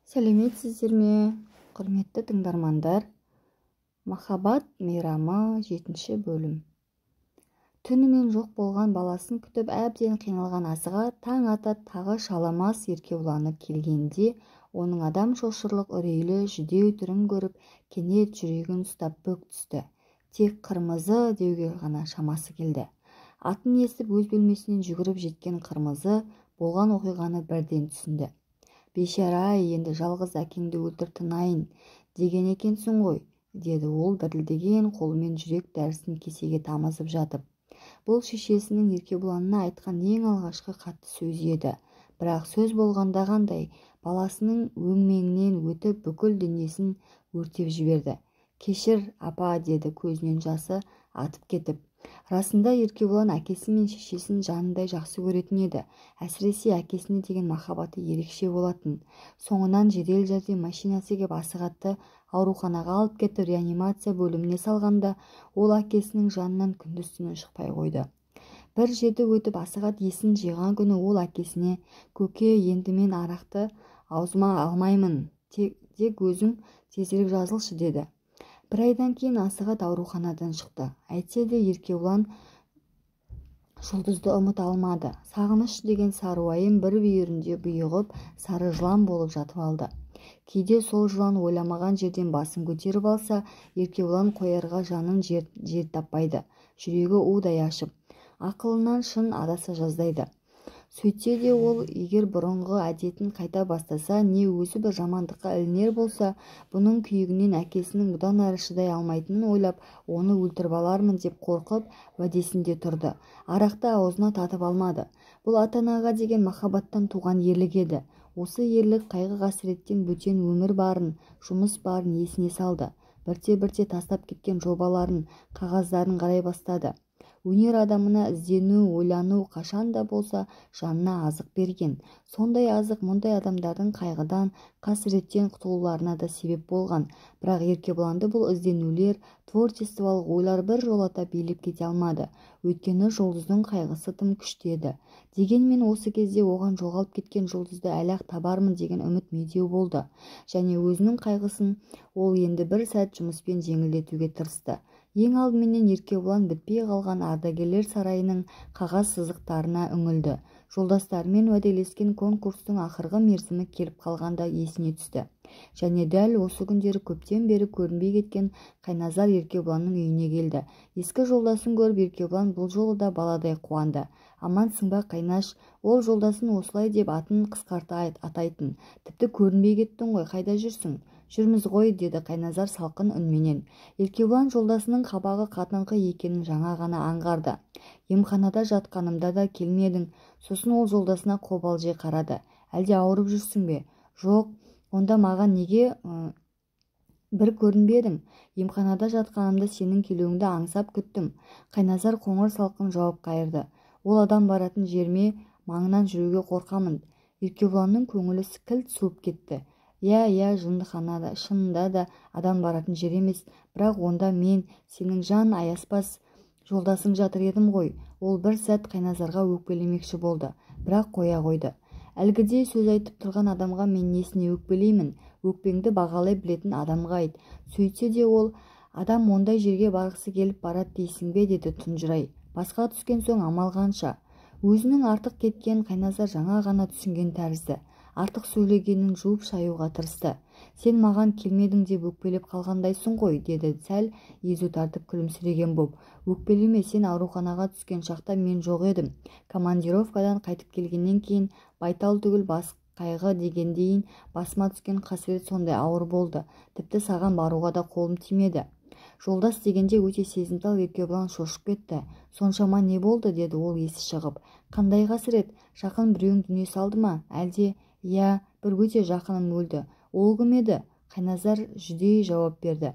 Сәлеметсіздер ме, құрметті тыңдармандар? Махаббат мейрамы 7-ші бөлім. Түнімен жоқ болған баласын күтіп әбден қиналған Асыға таң ата тағы шаламас Еркебұланы келгенде, оның адам шошырлық үрейлі жүдеу түрін көріп, кенет жүрегін ұстап бүк түсті. Тек Қырмызы деуге ғана шамасы келді. Атын естіп өз бөлмесінен жүгіріп жеткен Қырмызы болған оқиғаны бірден түсінді. «Бейшара-ай, енді жалғыз әкеңді өлтір тынайын деген екенсің ғой», деді ол дірілдеген қолымен жүрек дәрісін кесеге тамызып жатып. Бұл шешесінің Еркебұланына айтқан ең алғашқы қатты сөзі еді. Бірақ сөз болғанда қандай, баласының өңменінен өтіп бүкіл денесін өртеп жіберді. «Кешір, апа», деді көзінен жасы атып кетіп. Расында Еркебұлан әкесі мен шешесін жанындай жақсы көретін еді. Әсіресе әкесіне деген махаббаты ерекше болатын. Соңынан жедел жәрдем машинасы кеп Асығатты ауруханаға алып кетіп реанимация бөліміне салғанда, ол әкесінің жанынан күндіз-түні шықпай қойды. Бір жеті өтіп Асығат есін жиған күні ол әкесіне: «Көке, енді мен арақты аузыма алмаймын, тек өзің тезірек жазылшы», деді. Бір айдан кейін Асығат ауруханадан шықты. Әйтсе де Еркебұлан жұлдызды ұмыта алмады. Сағыныш деген сары уайым бір бүйірінде бұйығып, сары жылан болып жатып алды. Кейде сол жылан ойламаған жерден басын көтеріп алса, Еркебұлан қоярға жанын жер таппайды. Жүрегі удай ашып, ақылынан шын адаса жаздайды. Сөйтсе де ол егер бұрынғы әдетін қайта бастаса, не өзі бір жамандыққа ілінер болса, бұның күйігінен әкесінің бұдан әрі шыдай алмайтынын ойлап, оны өлтіріп алармын деп қорқып, уәдесінде тұрды. Арақты аузына татып алмады. Бұл ата-анаға деген махаббаттан туған ерлік еді. Осы ерлік қайғы-қасіреттен бөтен өмір барын, жұмыс барын есіне салды. Бірте-бірте тастап кеткен жобаларын, қағаздарын қарай бастады. Өнер адамына іздену, ойлану қашан да болса жанына азық берген. Сондай азық мұндай адамдардың қайғыдан, қасіреттен құтылуларына да себеп болған. Бірақ Еркебұланды бұл ізденулер, творчестволық ойлар бір жолата билеп кете алмады. Өйткені жұлдыздың қайғысы тым күшті еді. Дегенмен осы кезде оған жоғалып кеткен жұлдызды әлі-ақ табармын деген үміт медеу болды. Және өзінің қайғысын ол енді бір сәт жұмыспен жеңілдетуге тырысты. Ең алдыменен Еркебұлан бітпей қалған ардагерлер сарайының қағаз сызықтарына үңілді. Жолдастарымен уәделескен конкурстың ақырғы мерзімі келіп қалғанда есіне түсті. Және дәл осы күндері көптен бері көрінбей кеткен Қайназар Еркебұланның үйіне келді. Ескі жолдасын көріп Еркебұлан бұл жолы да баладай қуанды. «Амансың ба, Қайнаш?» Ол жолдасын осылай деп атын қысқарта атайтын. «Тіпті көрінбей кеттің ғой, қайда жүрсің?» «Жүрміз ғой», деді Қайназар салқын үнменен. Еркебұлан жолдасының қабағы қатыңқы екенін жаңа ғана аңғарды. «Емханада жатқанымда да келмедің». Сосын ол жолдасына қобалжи қарады. «Әлде ауырып жүрсің бе?» «Жоқ, онда маған неге бір көрінбедің?» «Емханада жатқанымда сенің келуіңді аңсап күттім». Қайназар қоңыр салқын жауап қайырды. «Ол адам баратын жерме, маңынан жүруге қорқамын». Еркебұланның көңілі кілт суып кетті. «Иә, жындыханада, шынында да адам баратын жер емес, бірақ онда мен, сенің жан аяспас жолдасың жатыр едім ғой». Ол бір сәт Қайназарға өкпелемекші болды, бірақ қоя қойды. «Әлгіде сөз айтып тұрған адамға мен несіне өкпелеймін? Өкпеңді бағалай білетін адамға айт». Сөйтсе де ол: «Адам ондай жерге барғысы келіп барады дейсің бе?» деді тұнжырай. «Басқа түскен соң амал қанша?» Өзінің артық кеткен Қайназар жаңа ғана түсінген тәрізді. Артық сөйлегенін жуып шаюға тырысты. «Сен маған келмедің деп өкпелеп қалғандайсың ғой», деді сәл езу тартып күлімсіреген боп. «Өкпелеме, сен ауруханаға түскен шақта мен жоқ едім. Командировкадан қайтып келгеннен кейін байтал түгіл бас қайғы дегендейін басыма түскен қасірет сондай ауыр болды. Тіпті саған баруға да қолым тимеді». Жолдас дегенде өте сезімтал Еркебұлан шошып кетті. «Соншама не болды?» деді ол есі шығып. «Қандай қасірет? Жақын біреуің дүние салды ма? Әлде?» «Иә, бір өте жақыным өлді». «Ол кім еді?» Қайназар жүдей жауап берді.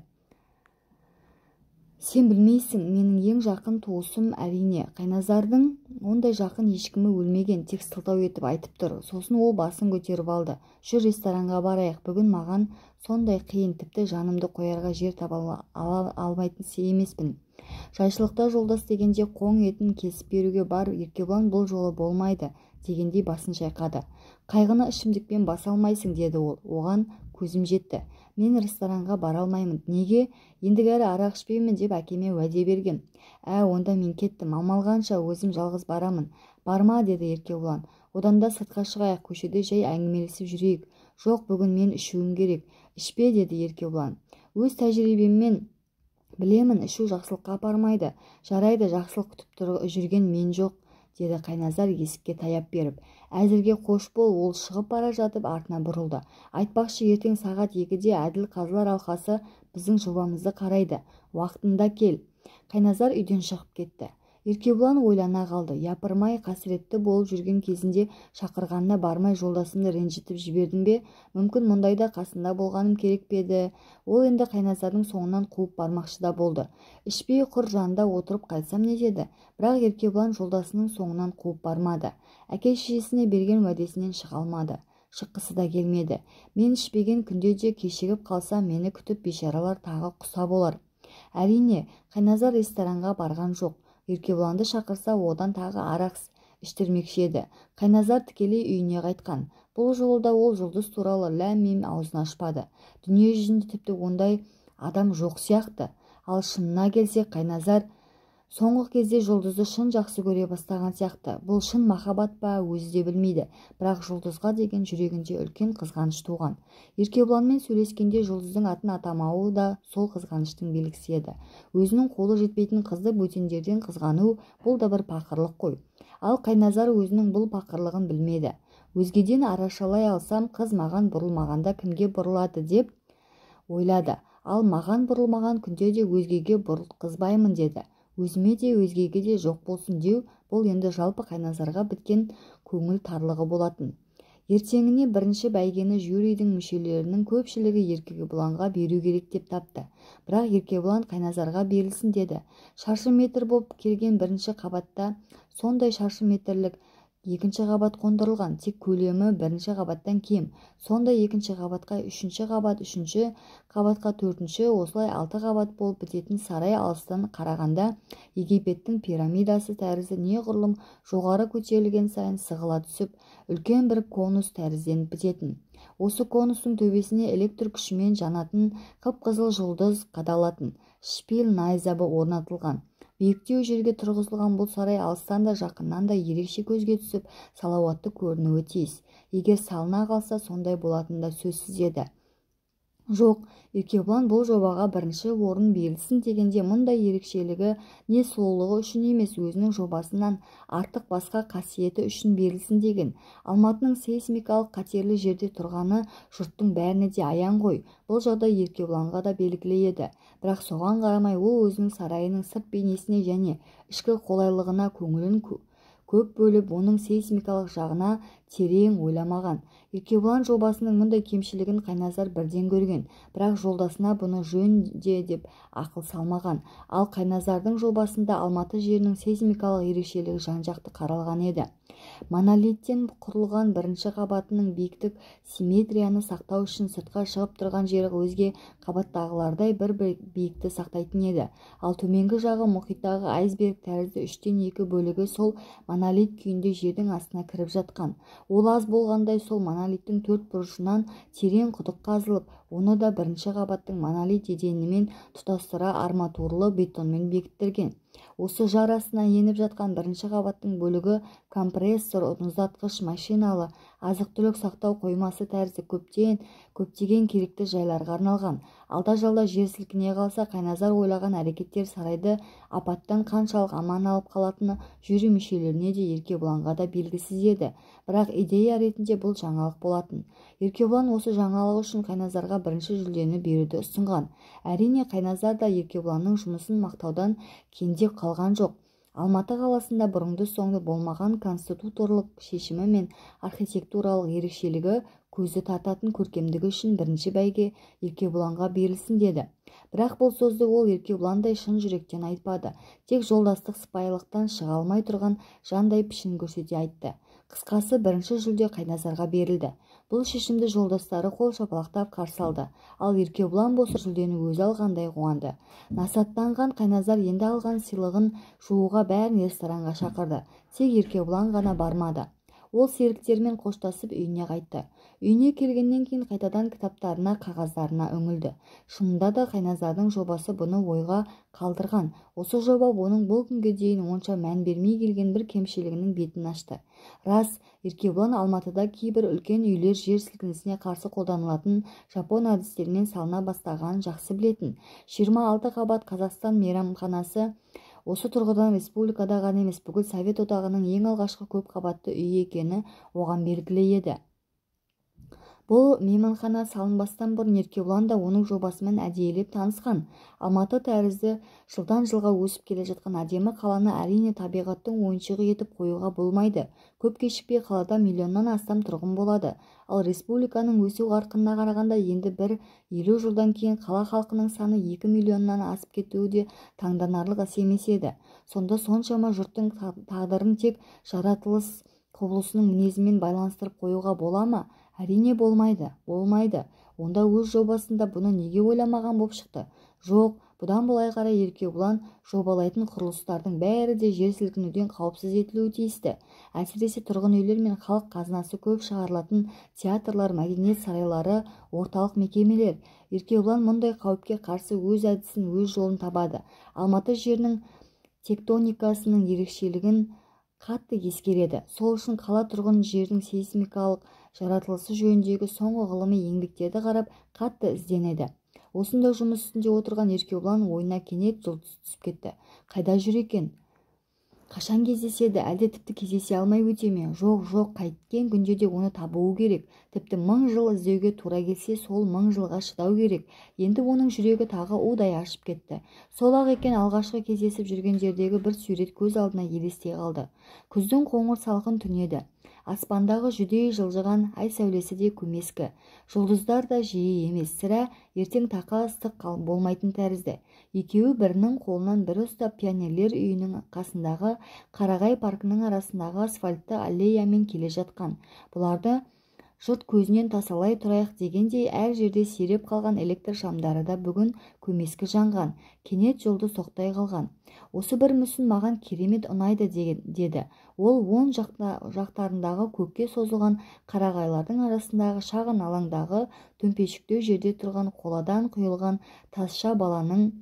«Сен білмейсің, менің ең жақын туысым әрине». Қайназардың ондай жақын ешкімі өлмеген, тек сылтау етіп айтып тұр. Сосын ол басын көтеріп алды. «Жүр, ресторанға барайық. Бүгін маған сондай қиын, тіпті жанымды қоярға жер таба алмайтын емеспін». Жайшылықта жолдас дегенде қоң етін кесіп беруге бар. Еркебұлан бұл жолы болмайды дегендей басын шайқады. Қайғыны ішімдікпен баса алмайсың, деді ол. Оған көзім жетті. Мен ресторанға бара алмаймын. Неге? Ендігәрі арақ ішпеймін деп әкеме уәде бергем. Онда мен кеттім. Амал қанша, өзім жалғыз барамын. Барма, деді Еркебұлан. Одан да сыртқа шығайық, көшеде жай әңгімелесіп жүрейік. Жоқ, бүгін мен ішуім керек. Ішпе, деді Еркебұлан. Өз тәжірибеммен білемін, ішу жақсылыққа апармайды. Жарайды, жақсылық күтіп жүрген мен жоқ, деді Қайназар есікке таяп беріп. Әзірге қош бол. Ол шығып бара жатып артына бұрылды. Айтпақшы, ертең сағат 2-де әділ қазылар алқасы біздің жобамызды қарайды. Уақытында кел. Қайназар үйден шығып кетті. Еркебұлан ойлана қалды. Япырмай, қасіретті болып жүрген кезінде шақырғанына бармай жолдасымды ренжітіп жібердім бе? Мүмкін мұндайда қасында болғаным керек пе еді? Ол енді Қайназардың соңынан қуып бармақшы да болды. Ішпей құр жанында отырып қайтсам не деді? Бірақ Еркебұлан жолдасының соңынан қуып бармады. Әке-шешесіне берген уәдесінен шыға алмады. Шыққысы да келмеді. Мен ішпеген күнде де кешігіп қалса, мені күтіп бейшаралар тағы құса болар. Әрине, Қайназар ресторанға барған жоқ. Еркебұланды шақырса, одан тағы арақ іштірмекші еді. Қайназар тікелей үйіне қайтқан. Бұл жолда ол жұлдыз туралы ләм-мим аузын ашпады. Дүние жүзінде тіпті ондай адам жоқ сияқты. Ал шынына келсе, Қайназар соңғы кезде жұлдызды шын жақсы көре бастаған сияқты. Бұл шын махаббат па, өзі де білмейді. Бірақ жұлдызға деген жүрегінде үлкен қызғаныш туған. Еркебұланмен сөйлескенде жұлдыздың атын атамауы да сол қызғаныштың белгісі еді. Өзінің қолы жетпейтін қызды бөтендерден қызғану, бұл да бір пақырлық қой. Ал Қайназар өзінің бұл пақырлығын білмеді. Өзгеден арашалай алсам, қыз маған бұрылмағанда кімге бұрылады деп ойлады. Ал маған бұрылмаған күнде де өзгеге бұрылғызбаймын деді. Өзіме де өзгеге де жоқ болсын деу, бұл енді жалпы Қайназарға біткен көңіл тарлығы болатын. Ертеңіне бірінші бәйгені жюридің мүшелерінің көпшілігі Еркебұланға беру керек деп тапты. Бірақ Еркебұлан Қайназарға берілсін деді. Шаршы метр болып келген бірінші қабатта сондай шаршы метрлік екінші қабат қондырылған, тек көлемі бірінші қабаттан кем. Сондай екінші қабатқа үшінші қабат, үшінші қабатқа төртінші, осылай 6 қабат болып бітетін сарай алыстан қарағанда Египеттің пирамидасы тәрізді неғұрлым жоғары көтерілген сайын сығыла түсіп, үлкен бір конус тәрізденіп бітетін. Осы конустың төбесіне электр күшімен жанатын қып-қызыл жұлдыз қадалатын шпиль найзабы орнатылған. Биіктеу жерге тұрғызылған бұл сарай алыстан да жақыннан да ерекше көзге түсіп, салауатты көрінуі тиіс. Егер салына қалса, сондай болатын да сөзсіз еді. Жоқ, Еркебұлан бұл жобаға бірінші орын берілсін дегенде мұндай ерекшелігі не сұлулығы үшін емес, өзінің жобасынан артық басқа қасиеті үшін берілсін деген. Алматының сейсмикалық қатерлі жерде тұрғаны жұрттың бәріне де аян ғой. Бұл жағдай Еркебұланға да белгілі еді. Бірақ соған қарамай ол өзінің сарайының сырт бейнесіне және ішкі қолайлығына көңілін көп бөліп, оның сейсмикалық жағына терең ойламаған. Еркебұлан жобасының мұндай кемшілігін Қайназар бірден көрген, бірақ жолдасына бұны жөн деп ақыл салмаған. Ал Қайназардың жобасында Алматы жерінің сейсмикалық ерекшелігі жан-жақты қаралған еді. Монолиттен құрылған бірінші қабатының биіктік симметрияны сақтау үшін сыртқа шығып тұрған жері өзге қабаттағылардай бір биікті сақтайтын еді. Ал төменгі жағы мұхиттағы айсберг тәрізді 3/2 бөлігі сол монолит күйінде жердің астына кіріп жатқан. Ол аз болғандай сол монолиттің төрт бұрышынан терең құдық қазылып, оны да бірінші қабаттың монолит еденімен тұтастыра арматурлы бетонмен бекіттірген. Осы жар астына еніп жатқан бірінші қабаттың бөлігі компрессор, ұзартқыш, машиналы, азық-түлік сақтау қоймасы тәрізді көптеген керекті жайларға арналған. Алда-жалда жер сілкіне қалса, Қайназар ойлаған әрекеттер сарайды апаттан қаншалық аман алып қалатыны жюри мүшелеріне де Еркебұланға да белгісіз еді. Бірақ идея ретінде бұл жаңалық болатын. Еркебұлан осы жаңалық үшін Қайназарға бірінші жүлдені беруді ұсынған. Әрине, Қайназар да Еркебұланның жұмысын мақтаудан кенде қалған жоқ. Алматы қаласында бұрынды-соңды болмаған конституторлық шешімі мен архитектуралық ерекшелігі көзді тартатын көркемдігі үшін бірінші бәйге Еркебұланға берілсін деді. Бірақ бұл сөзді ол Еркебұландай шын жүректен айтпады. Тек жолдастық сыпайылықтан шыға алмай тұрған жандай пішін көрсете айтты. Қысқасы, бірінші жүлде Қайназарға берілді. Бұл шешімді жолдастары қол шапалақтап қарсы алды. Ал Еркебұлан болса жүлдені өзі алғандай қуанды. Насаттанған Қайназар енді алған сыйлығын жууға бәрін ресторанға шақырды. Тек Еркебұлан ғана бармады. Ол серіктерімен қоштасып үйіне қайтты. Үйіне келгеннен кейін қайтадан кітаптарына, қағаздарына үңілді. Шынында да Қайназардың жобасы бұны ойға қалдырған. Осы жоба оның бұл күнге дейін онша мән бермей келген бір кемшілігінің бетін ашты. Рас, Еркебұлан Алматыда кейбір үлкен үйлер жер сілкінісіне қарсы қолданылатын жапон әдістермен салына бастағанын жақсы білетін. 26 қабат Қазақстан мейрамханасы осы тұрғыдан республикада ғана емес, бүкіл Совет одағының ең алғашқы көп қабатты үйі екені оған белгілі еді. Бұл мейманхана салынбастан бұрын Еркебұлан да оның жобасымен әдейілеп танысқан. Алматы тәрізді жылдан жылға өсіп келе жатқан әдемі қаланы әрине табиғаттың ойыншығы етіп қоюға болмайды. Көп кешікпей қалада миллионнан астам тұрғын болады. Ал республиканың өсу қарқынына қарағанда енді 50 жылдан кейін қала халқының саны 2 миллионнан асып кетуі де таңданарлық іс емес еді. Сонда соншама жұрттың тағдырын тек жаратылыс құбылысының мінезімен байланыстырып қоюға бола ма? Әрине болмайды. Онда өз жобасында бұны неге ойламаған боп шықты? Жоқ, бұдан былай қарай Еркебұлан жобалайтын құрылыстардың бәрі де жер сілкінуден қауіпсіз етілуі тиісті. Әсіресе тұрғын үйлер мен халық қазынасы көп шығарылатын театрлар, мәдениет сарайлары, орталық мекемелер. Еркебұлан мұндай қауіпке қарсы өз әдісін, өз жолын табады. Алматы жерінің тектоникасының ерекшелігін қатты ескереді. Сол үшін қала тұрғын жердің сейсмикалық жаратылысы жөніндегі соңғы ғылыми еңбектерді қарап қатты ізденеді. Осында жұмыс үстінде отырған Еркебұлан ойына кенет жұлдыз түсіп кетті. Қайда жүр екен? Қашан кездеседі? Әлде тіпті кездесе алмай өте ме? Жоқ, қайткен күнде де оны табуы керек. Тіпті 1000 жыл іздеуге тура келсе, сол 1000 жылға шыдау керек. Енді оның жүрегі тағы удай ашып кетті. Сол-ақ екен, алғашқы кездесіп жүрген жердегі бір сурет көз алдына елестей қалды. Күздің қоңыр салқын түні еді. Аспандағы жүдей жылжыған ай сәулесі де көмескі. Жұлдыздар да жиі емес, сірә ертең тақа ыстық болмайтын тәрізді. Екеуі бірінің қолынан бірі ұстап пионерлер үйінің қасындағы Қарағай паркінің арасындағы асфальтты аллеямен келе жатқан. Бұларды жұрт көзінен тасалай тұрайық дегендей әр жерде сиреп қалған электр шамдары да бүгін көмескі жанған. Кенет жолды соқтай қалған. Осы бір мүсін маған керемет ұнайды деді. Ол оң жақтарындағы көкке созылған қарағайлардың арасындағы шағын алаңдағы төмпешіктеу жерде тұрған қоладан құйылған тазша баланың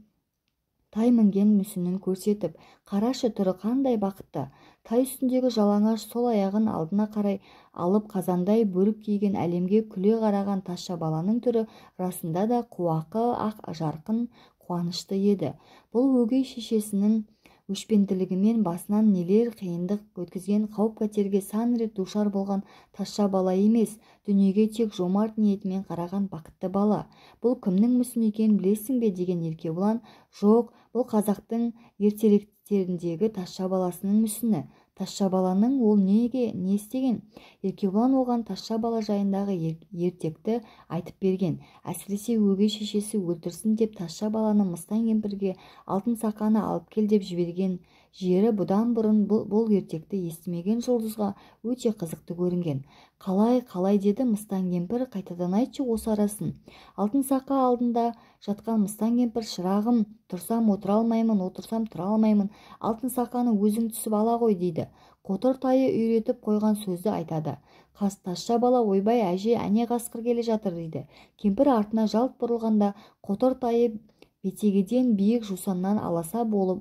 тай мінген мүсінін көрсетіп, қарашы, түрі қандай бақытты. Тай үстіндегі жалаңаш сол аяғын алдына қарай алып қазандай бөрік киген әлемге күле қараған тазша баланың түрі расында да қуақы, ақ жарқын, қуанышты еді. Бұл өгей шешесінің өшпенділігімен басынан нелер қиындық өткізген, қауіп-қатерге сан рет душар болған тазша бала емес, дүниеге тек жомарт ниетімен қараған бақытты бала. Бұл кімнің мүсіні екенін білесің бе деген Еркебұлан. Жоқ, бұл қазақтың ертеліктеріндегі тазша баласының мүсіні. Тазша баланың ол не істеген? Еркебұлан оған тазша бала жайындағы ертекті айтып берген. Әсіресе өгей шешесі өлтірсін деп тазша баланы мыстан кемпірге алтын сақаны алып кел деп жіберген жері бұдан бұрын бұл ертекті естімеген жұлдызға өте қызықты көрінген. Қалай деді мыстан кемпір, қайтадан айтшы осы арасын. Алтын сақа алдында жатқан мыстан кемпір, шырағым, тұрсам отыра алмаймын, отырсам тұра алмаймын, алтын сақаны өзің түсіп ала ғой дейді. Қотыр тайы үйретіп қойған сөзді айтады. Тазша бала, ойбай әже, әне қасқыр келе жатыр дейді. Кемпір артына жалт бұрылғанда қотыр тайы бетегеден биік жусаннан аласа бола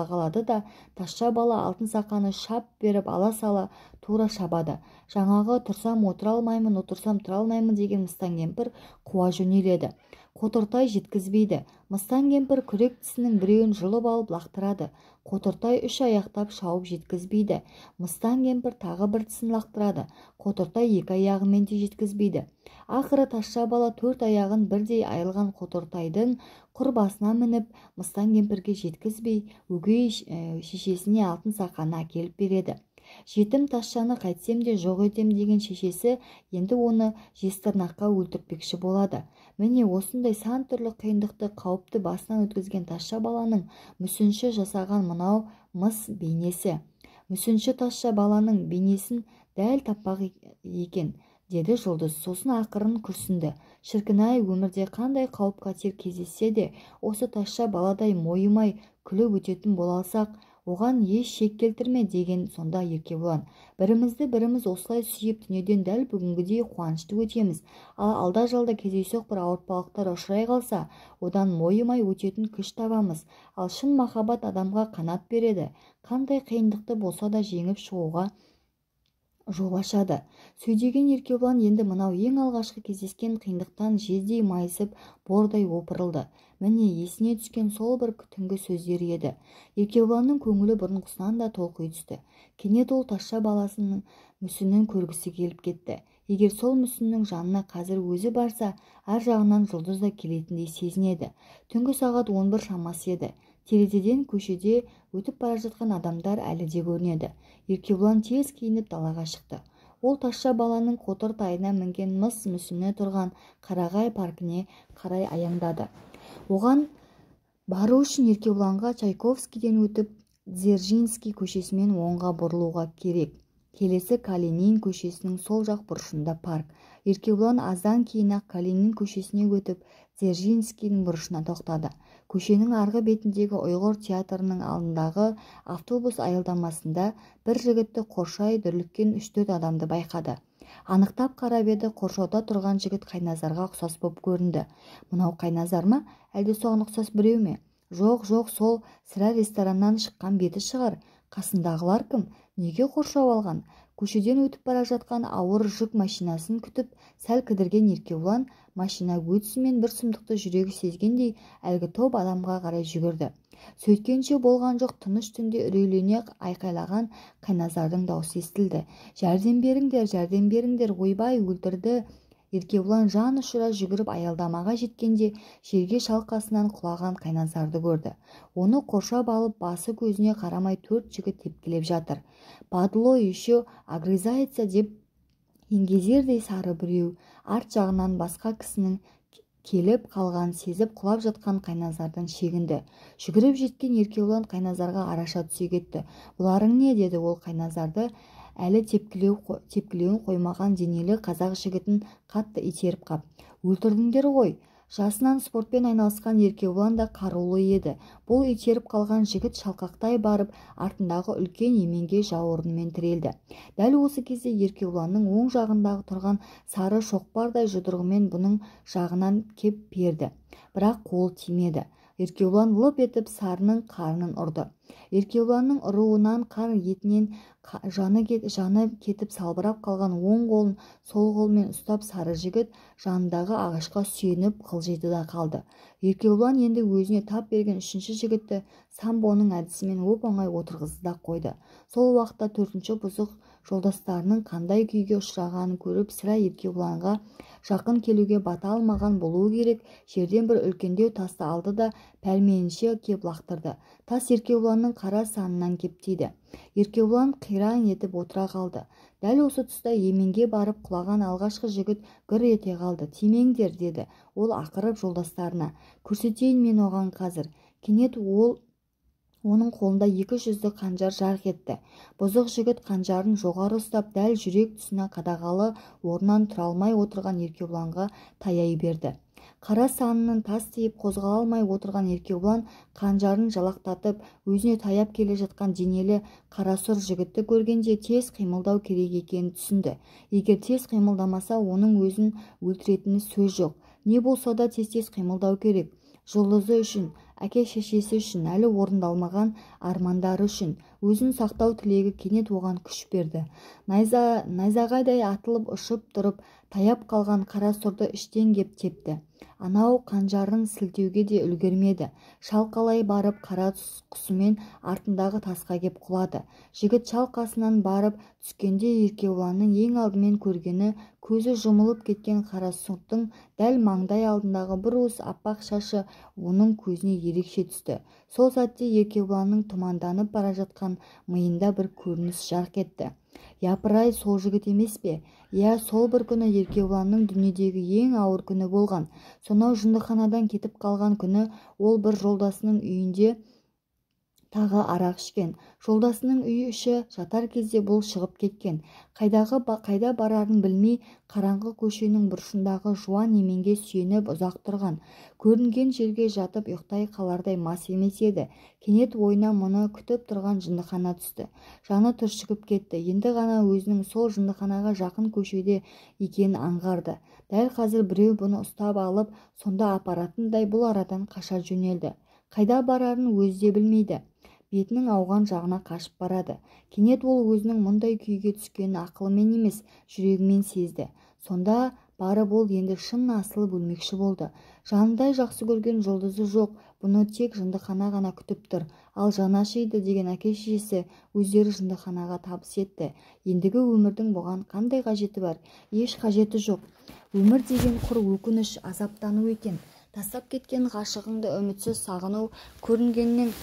қалады да тазша бала алтын сақаны шап беріп ала сала тура шабады. Жаңағы тұрсам отыра алмаймын, отырсам тұра алмаймын деген мыстан кемпір қуа жөнеледі. Қотыртай жеткізбейді. Мыстан кемпір күрек тісінің біреуін жұлып алып лақтырады. Қотыртай үш аяқтап шауып жеткізбейді. Мыстан кемпір тағы бір тісін лақтырады. Қотыртай екі аяғымен де жеткізбейді. Ақыры тазша бала төрт аяғын бірдей айырылған Қотыртайдың құр басына мініп, мыстан кемпірге жеткізбей, өгей шешесіне алтын сақаны әкеліп береді. Жетім тазшаны қайтсем де жоқ етем деген шешесі енді оны жезтырнаққа өлтіртпекші болады. Міне осындай сан түрлі қиындықты қауіпті басынан өткізген тазша баланың мүсінші жасаған мынау мыс бейнесі. Мүсінші тазша баланың бейнесін дәл таппақ екен, деді жұлдыз. Сосын ақырын күрсінді. Шіркін-ай, өмірде қандай қауіп-қатер кездессе де осы тазша баладай мойымай күліп өтетін бола алсақ, оған еш шек келтірме деген сонда Еркебұлан. Бірімізді біріміз осылай сүйіп дүниеден дәл бүгінгідей қуанышты өтеміз. Ал алда-жалда кездейсоқ бір ауыртпалықтар ұшырай қалса, одан мойымай өтетін күш табамыз. Ал шын махаббат адамға қанат береді. Қандай қиындықты болса да жеңіп шығуға жол ашады. Сөйдеген Еркебұлан енді мынау ең алғашқы кездескен қиындықтан жездей майысып, бордай опырылды. Міне есіне түскен сол бір түнгі сөздері еді. Еркебұланның көңілі бұрынғысынан да толқи түсті. Кенет ол тазша баласының мүсінін көргісі келіп кетті. Егер сол мүсіннің жанына қазір өзі барса, ар жағынан жұлдыз да келетіндей сезінеді. Түнгі сағат 11 шамасы еді. Терезеден көшеде өтіп бара жатқан адамдар әлі де көрінеді. Еркебұлан тез киініп далаға шықты. Ол тазша баланың қотыр тайына мінген мыс мүсіні тұрған Қарағай паркіне қарай аяңдады. Оған бару үшін Еркебұланға Чайковскийден өтіп Дзержинский көшесімен оңға бұрылуға керек. Келесі Калинин көшесінің сол жақ бұрышында парк. Еркебұлан аздан кейін-ақ Калинин көшесіне өтіп Дзержинскийдің бұрышына тоқтады. Көшенің арғы бетіндегі ұйғыр театрының алдындағы автобус аялдамасында бір жігітті қоршай дүрліккен 3-4 адамды байқады. Анықтап қарап еді, қоршауда тұрған жігіт Қайназарға ұқсас боп көрінді. Мынау Қайназар ма, әлде соған ұқсас біреу ме? Жоқ, сол сірә рестораннан шыққан беті шығар. Қасындағылар кім? Неге қоршау алған? Көшеден өтіп бара жатқан ауыр жүк машинасын күтіп, сәл кідірген Еркебұлан машина өтісімен бір сұмдықты жүрегі сезгендей әлгі топ адамға қарай жүгірді. Сөйткенше болған жоқ, тыныш түнде үрейлене айқайлаған Қайназардың даусы естілді. Жәрдем беріңдер, ойбай, өлтірді. Еркебұлан жан ұшыра жүгіріп аялдамаға жеткенде жерге шалқасынан құлаған Қайназарды көрді. Оны қоршап алып, басы көзіне қарамай 4 жігіт тепкілеп жатыр. Падло еще огрызается деп еңгезердей сары біреу арт жағынан басқа кісінің келіп қалған сезіп құлап жатқан Қайназардан шегінді. Жүгіріп жеткен Еркебұлан Қайназарға араша түсе кетті. Бұларың не? Деді ол Қайназарды әлі тепкілеуін қоймаған денелі қазақ жігітін қатты итеріп қап. Өлтірдіңдер ғой. Жасынан спортпен айналысқан Еркебұлан да қарулы еді. Бұл итеріп қалған жігіт шалқақтай барып, артындағы үлкен еменге жауырынымен тірелді. Дәл осы кезде Еркебұланның оң жағындағы тұрған сары шоқпардай жұдырығымен бұның жағынан кеп перді. Бірақ қолы тимеді. Еркебұлан лып етіп сарының қарнын ұрды. Еркебұланның ұруынан қар етінен жаны кетіп салбырап қалған оң қолын сол қолмен ұстап сары жігіт жанындағы ағашқа сүйеніп қылжиды да қалды. Еркебұлан енді өзіне тап берген 3-ші жігітті самбоның әдісімен оп-оңай отырғызды да қойды. Сол уақытта 4-ші бұзық жолдастарының қандай күйге ұшырағанын көріп, сірә Еркебұланға жақын келуге бата алмаған болуы керек, жерден бір үлкендеу тасты алды да пәрменінше кеп лақтырды. Тас Еркебұланның қара санынан кеп тиді. Еркебұлан қираң етіп отыра қалды. Дәл осы тұста еменге барып құлаған алғашқы жігіт гүр ете қалды. Тимеңдер, деді ол ақырып жолдастарына. Көрсетейін мен оған қазір. Кенет оның қолында 2 жүзді қанжар жарқ етті. Бұзық жігіт қанжарын жоғары ұстап, дәл жүрек тұсына қадағалы орнынан тұра алмай отырған Еркебұланға таяй берді. Қара санының тас тиіп қозғала алмай отырған Еркебұлан қанжарын жалақтатып, өзіне таяп келе жатқан денелі қарасұр жігітті көргенде тез қимылдау керек екенін түсінді. Егер тез қимылдамаса, оның өзін өлтіретіні сөз жоқ. Не болса да тез қимылдау керек. Жұлдызы үшін, әке-шешесі үшін, әлі орындалмаған армандары үшін, өзін сақтау тілегі кенет оған күш берді. Найзағайдай атылып ұшып тұрып, таяп қалған қара сұрды іштен кеп тепті. Анау қанжарын сілтеуге де үлгермеді. Шалқалай барып қара құсымен артындағы тасқа кеп құлады. Жігіт шалқасынан барып түскенде Еркебұланның ең алдымен көргені көзі жұмылып кеткен қара сұрдың дәл маңдай алдындағы бір уыс аппақ шашы оның көзіне ерекше түсті. Сол сәтте Еркебұланның тұманданып бара жатқан миында бір көрініс жарқ етті. Япырай, сол жігіт емес пе? Иә, сол бір күні Еркебұланның дүниедегі ең ауыр күні болған. Сонау жындыханадан кетіп қалған күні ол бір жолдасының үйінде тағы арақ ішкен. Жолдасының үй іші жатар кезде бұл шығып кеткен. Қайда барарын білмей қараңғы көшенің бұрышындағы жуан еменге сүйеніп ұзақ тұрған. Көрінген жерге жатып ұйықтай қалардай мас емес еді. Кенет ойына мұны күтіп тұрған жындыхана түсті. Жаны түршігіп кетті. Енді ғана өзінің сол жындыханаға жақын көшеде екенін аңғарды. Дәл қазір біреу бұны ұстап алып, сонда апаратындай бұл арадан қаша жөнелді. Қайда барарын өзі де білмейді. Бетінің ауған жағына қашып барады. Кенет ол өзінің мұндай күйге түскенін ақылымен емес, жүрегімен сезді. Сонда барып ол енді шын асылып өлмекші болды. Жанындай жақсы көрген жұлдызы жоқ, бұны тек жындыхана ғана күтіп тұр. Ал жаны ашиды деген әке-шешесі өздері жындыханаға табыс етті. Ендігі өмірдің бұған қандай қажеті бар? Еш қажеті жоқ. Өмір деген құр өкініш, азаптану екен. Тастап кеткен ғашығыңды үмітсіз сағыну, көрінгеннен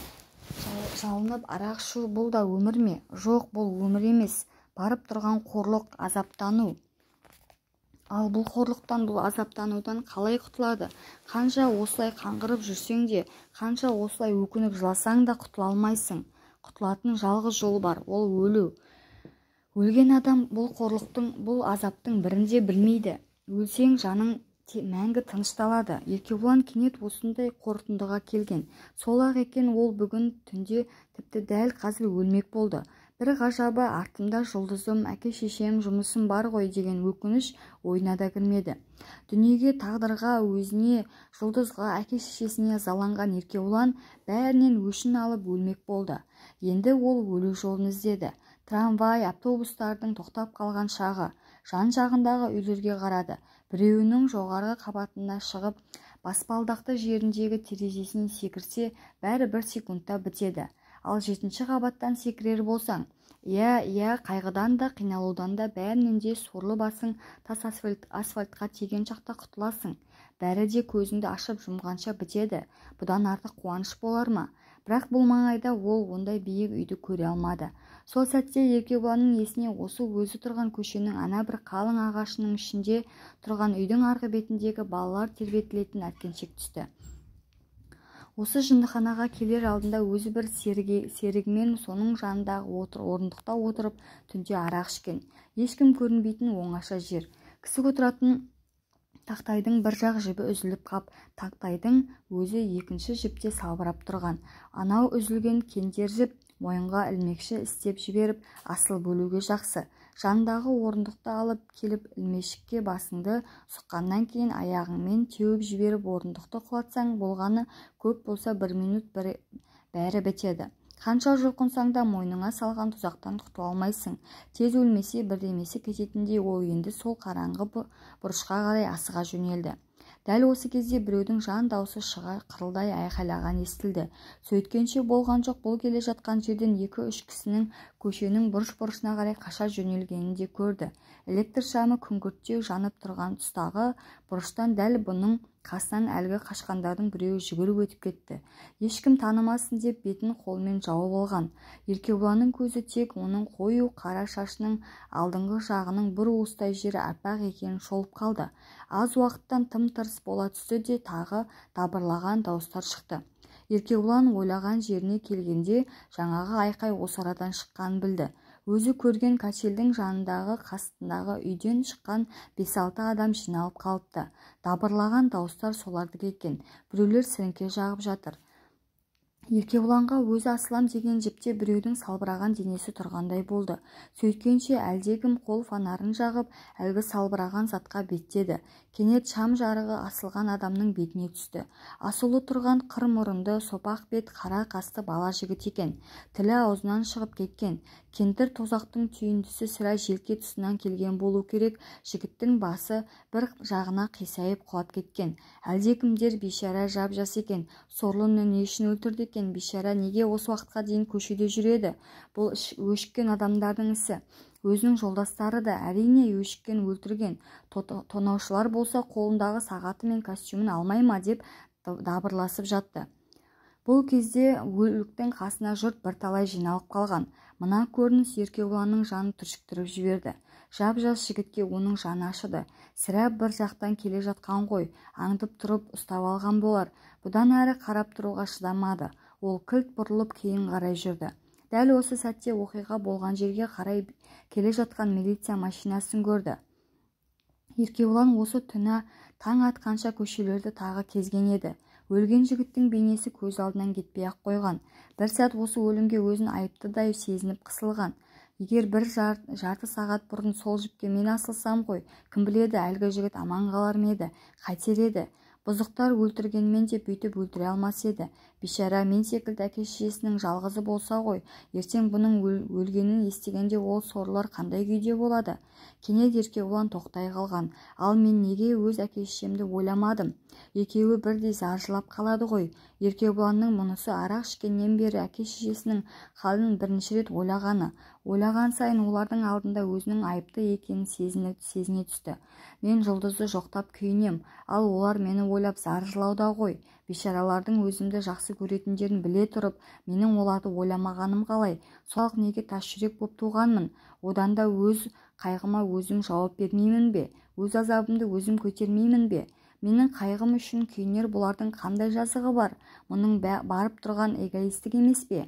жалынып арақ ішу, бұл да өмір ме? Жоқ, бұл өмір емес. Барып тұрған қорлық, азаптану. Ал бұл қорлықтан, бұл азаптанудан қалай құтылады? Қанша осылай қаңғырып жүрсең де, қанша осылай өкініп жыласаң да құтыла алмайсың. Құтылатын жалғыз жол бар, ол өлу. Өлген адам бұл қорлықтың, бұл азаптың бірінде білмейді. Өлсең жаның мәңгі тынышталады. Еркебұлан кенет осындай қорытындыға келген. Сол-ақ екен, ол бүгін түнде тіпті дәл қазір өлмек болды. Бір ғажабы, артымда жұлдызым, әке-шешем, жұмысым бар ғой деген өкініш ойына да кірмеді. Дүниеге, тағдырға, өзіне, жұлдызға, әке-шешесіне заланған Еркебұлан бәрінен өшін алып өлмек болды. Енді ол өлу жолын іздеді. Трамвай, автобустардың тоқтап қалған шағы. Жан-жағындағы үйлерге қарады. Біреуінің жоғарғы қабатына шығып, баспалдақты жеріндегі терезесінен секірсе, бәрі бір секундта бітеді. Ал 7-ші қабаттан секірер болсаң, қайғыдан да, қиналудан да, бәрінен де сорлы басың тас асфальтқа тиген шақта құтыласың. Бәрі де көзіңді ашып жұмғанша бітеді. Бұдан артық қуаныш болар ма? Бірақ бұл маңайда ол ондай биік үйді көре алмады. Сол сәтте Еркебұланның есіне осы өзі тұрған көшенің ана бір қалың ағашының ішінде тұрған үйдің арғы бетіндегі балалар тербетілетін әткеншек түсті. Осы жындыханаға келер алдында өзі бір серігімен соның жанындағы орындықта отырып түнде арақ ішкен. Ешкім көрінбейтін оңаша жер. Кісі отыратын тақтайдың бір жақ жібі үзіліп қап, тақтайдың өзі екінші жіпте салбырап тұрған. Анау үзілген кендер жіп мойынға ілмекші істеп жіберіп, асыл бөлуге жақсы. Жандағы орындықты алып келіп ілмешікке басыңды сұққаннан кейін аяғыңмен теуіп жіберіп орындықты құлатсаң, болғаны көп болса 1 минут бәрі бітеді. Қанша жұлқынсаң да мойныңа салған тұзақтан құтыла алмайсың. Тез өлмесе бірдемесі кететіндей ол енді сол қараңғы бұрышқа қарай асыға жөнелді. Дәл осы кезде біреудің жан даусы шыға қырылдай айқайлаған естілді. Сөйткенше болған жоқ, бұл келе жатқан жерден 2-3 кісінің көшенің бұрыш-бұрышына қарай қаша жөнелгенін де көрді. Электр шамы күңгірттеу жанып тұрған тұстағы бұрыштан дәл бұның қасынан әлгі қашқандардың біреуі жүгіріп өтіп кетті. Ешкім танымасын деп бетін қолмен жауып алған. Еркебұланның көзі тек оның қою қара шашының алдыңғы жағының бір уыстай жері аппақ екенін шолып қалды. Аз уақыттан тым-тырыс бола түсті де тағы дабырлаған дауыстар шықты. Еркебұлан ойлаған жеріне келгенде жаңағы айқай осы арадан шыққанын білді. Өзі көрген качельдің жанындағы қасындағы үйден шыққан 5-6 адам жиналып қалыпты. Дабырлаған дауыстар солардікі екен. Біреулер сіріңке жағып жатыр. Еркебұланға өзі асылам деген жіпте біреудің салбыраған денесі тұрғандай болды. Сөйткенше әлдекім қол фонарын жағып, әлгі салбыраған затқа беттеді. Кенет шам жарығы асылған адамның бетіне түсті. Асулы тұрған қыр мұрынды, сопақ бет, қара қасты бала жігіт екен. Тілі аузынан шығып кеткен. Кендір тозақтың түйіндісі сірә желке тұсынан келген болу керек. Жігіттің басы бір жағына қисайып құлап кеткен. Әлдекімдер бейшара жап-жас екен. Сорлыны не үшін өлтірді екен? Бейшара неге осы уақытқа дейін көшеде жүреді? Бұл өшіккен адамдардың ісі. Өзінің жолдастары да әрине өшіккен өлтірген. Тонаушылар болса қолындағы сағаты мен костюмын алмай ма деп дабырласып жатты. Бұл кезде өліктің қасына жұрт бірталай жиналып қалған. Мына көрініс Еркебұланның жанын түршіктіріп жіберді. Жап-жас жігітке оның жаны ашыды. Сірә бір жақтан келе жатқан ғой, аңдып тұрып ұстап алған болар. Бұдан әрі қарап тұруға шыдамады. Ол кілт бұрылып кейін қарай жүрді. Дәл осы сәтте оқиға болған жерге қарай келе жатқан милиция машинасын көрді. Еркебұлан осы түні таң атқанша көшелерді тағы кезген еді. Өлген жігіттің бейнесі көз алдынан кетпей-ақ қойған. Бір сәт осы өлімге өзін айыптыдай сезініп қысылған. Егер бір жарты сағат бұрын сол жіпке мен асылсам ғой, кім біледі, әлгі жігіт аман қалар ма еді, қайтер еді. Бұзықтар өлтіргенмен де бүйтіп өлтіре алмас еді. Бишара мен секілді әке-шешесінің жалғызы болса ғой, ертең бұның өлгенін естігенде ол сорлылар қандай күйде болады. Кенет Еркебұлан тоқтай қалған. Ал мен неге өз әке-шешемді ойламадым? Екеуі бірдей заржылап қалады ғой. Еркебұланның мұнысы арақ ішкеннен бері әке-шешесінің халін бірінші рет ойлағаны. Ойлаған сайын олардың алдында өзінің айыпты екенін сезіне түсті. Мен Жұлдызды жоқтап күйінем, ал олар мені ойлап заржылауда ғой. Бишаралардың өзімді жақсы көретіндерін біле тұрып, менің оларды ойламағаным қалай? Сол неге тас жүрек боп туғанмын? Одан да өз қайғыма өзім жауап бермеймін бе? Өз азабымды өзім көтермеймін бе? Менің қайғым үшін күйінер бұлардың қандай жазығы бар? Мұның барып тұрған эгоистік емес пе?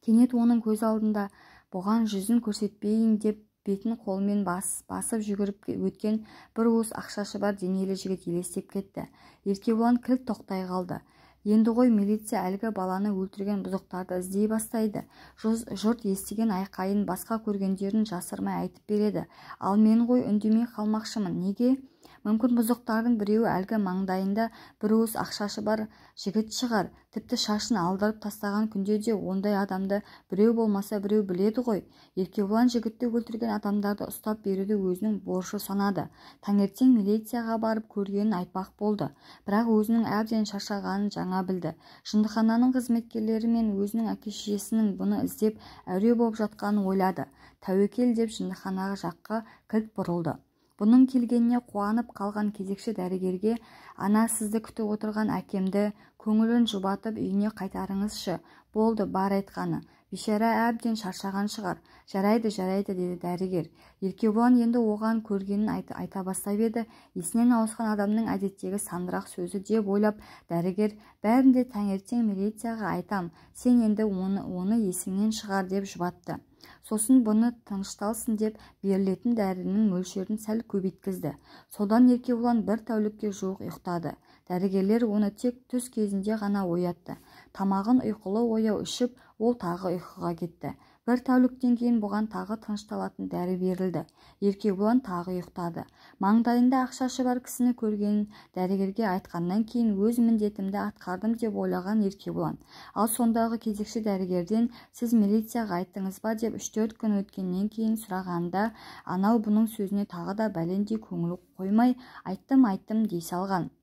Кенет оның көз алдында бұған жүзін көрсетпейін деп бетін қолмен басып жүгіріп өткен бір уыс ақшашы бар денелі жігіт елестеп кетті. Еркебұлан кілт тоқтай қалды. Енді ғой милиция әлгі баланы өлтірген бұзықтарды іздей бастайды. Жұрт естіген айқайын, басқа көргендерін жасырмай айтып береді. Ал мен ғой үндемей қалмақшымын. Неге? Мүмкін бұзықтардың біреуі әлгі маңдайында бір уыс ақшашы бар жігіт шығар. Тіпті шашын алдырып тастаған күнде де ондай адамды біреу болмаса біреу біледі ғой. Еркебұлан жігітті өлтірген адамдарды ұстап беруді өзінің борышы санады. Таңертең милицияға барып көргенін айтпақ болды. Бірақ өзінің әбден шаршағанын жаңа білді. Жындыхананың қызметкерлері мен өзінің әке-шешесінің бұны іздеп әуре болып жатқанын ойлады. Тәуекел деп жындыханаға жаққа кілт бұрылды. Бұның келгеніне қуанып қалған кезекші дәрігерге, ана сізді күтіп отырған әкемді көңілін жұбатып үйіне қайтарыңызшы. Болды, бар айтқаны. Бишара әбден шаршаған шығар. Жарайды, деді дәрігер. Еркебұлан енді оған көргенін айта бастап еді. Есінен ауысқан адамның әдеттегі сандырақ сөзі деп ойлап, дәрігер, бәрін де таңертең милицияға айтам, сен енді оны есіңнен шығар деп жұбатты. Сосын бұны тынышталсын деп берілетін дәрінің мөлшерін сәл көбейткізді. Содан Еркебұлан бір тәулікке жуық ұйықтады. Дәрігерлер оны тек түс кезінде ғана оятты. Тамағын ұйқылы ояу ішіп, ол тағы ұйқыға кетті. Бір тәуліктен кейін бұған тағы тынышталатын дәрі берілді. Еркебұлан тағы ұйықтады. Маңдайында ақшашы бар кісіні көргенін дәрігерге айтқаннан кейін өз міндетімді атқардым деп ойлаған Еркебұлан. Ал сондағы кезекші дәрігерден сіз милицияға айттыңыз ба деп 3-4 күн өткеннен кейін сұрағанда, анау бұның сөзіне тағы да бәлендей көңіл қоймай, айттым дей салған.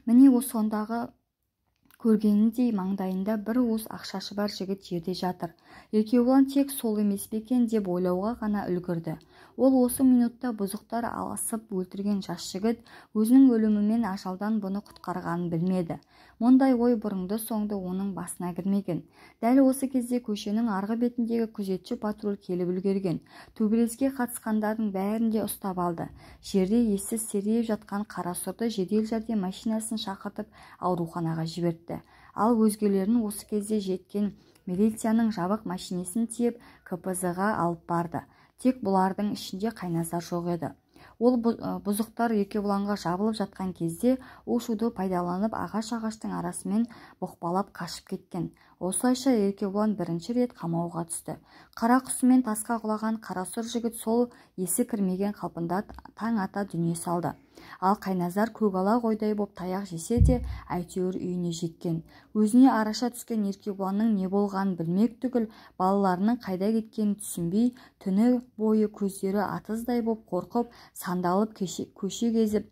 Міне осы сондағы көргеніндей маңдайында бір уыс ақшашы бар жігіт жерде жатыр. Еркебұлан тек сол емес пе екен деп ойлауға ғана үлгірді. Ол осы минутта бұзықтар алысып өлтірген жас жігіт өзінің өлімімен ажалдан бұны құтқарғанын білмеді. Мұндай ой бұрынды соңды оның басына кірмеген. Дәл осы кезде көшенің арғы бетіндегі күзетші патруль келіп үлгерген. Төбелеске қатысқандардың бәрін де ұстап алды. Жерде ессіз серейіп жатқан Қарасұрды жедел жәрдем машинасын шақыртып ауруханаға жібертті. Ал өзгелерін осы кезде жеткен милицияның жабық машинасын тиеп КПЗ-ға алып барды. Тек бұлардың ішінде Қайназар жоқ еді. Ол бұзықтар Еркебұланға жабылып жатқан кезде у-шуды пайдаланып ағаштың арасымен бұқпалап қашып кеткен. Осылайша Еркебұлан бірінші рет қамауға түсті. Қара құсымен тасқа құлаған Қарасұр жігіт сол есі кірмеген қалпында таң ата дүние салды. Ал Қайназар көгала қойдай боп таяқ жесе де әйтеуір үйіне жеткен. Өзіне араша түскен Еркебұланның не болғанын білмек түгіл, балаларының қайда кеткенін түсінбей, түні бойы көздері атыздай боп қорқып, сандалып көше кезіп